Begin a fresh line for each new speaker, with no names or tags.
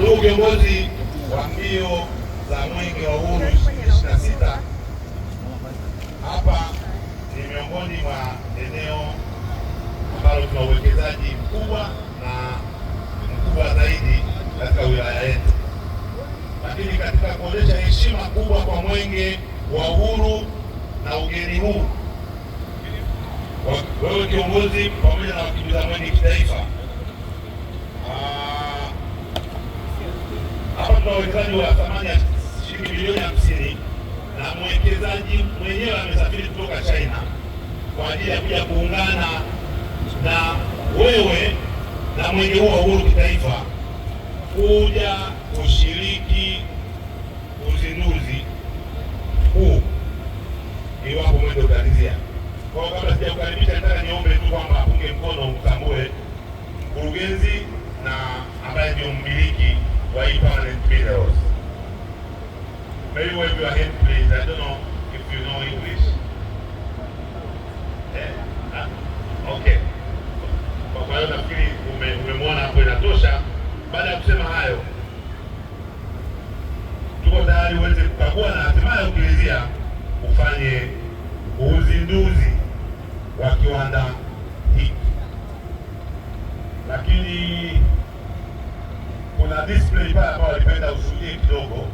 Ndugu viongozi wa mbio za Mwenge wa Uhuru 2026, hapa ni miongoni mwa eneo ambalo tuna uwekezaji mkubwa na mkubwa zaidi katika wilaya yetu, lakini katika kuonyesha heshima kubwa kwa Mwenge wa Uhuru na ugeni huu, wewe kiongozi pamoja na wakimbiza mwenge kitaifa, hapa tuna uwekezaji wa thamani ya shilingi milioni 50 na mwekezaji mwenyewe amesafiri kutoka China kwa ajili ya kuja kuungana na wewe na Mwenge huu wa Uhuru kitaifa kuja kushiriki uzinduzi huu iwapo mwenge utaanzia. Kwa hiyo kabla sijakukaribisha, nataka niombe tu kwamba apunge mkono mtambue mkurugenzi na ambaye ndio mmiliki wa hii Permanent Minerals. May you wave your hand please? I don't know if you know English. Okay. Kwa hiyo nafikiri umemwona hapo, inatosha. Baada ya kusema hayo, tuko tayari uweze kukagua na hatimaye ukilizia ufanye uzinduzi wa kiwanda hiki. Lakini kuna display pale ambayo walipenda ushuhudie kidogo.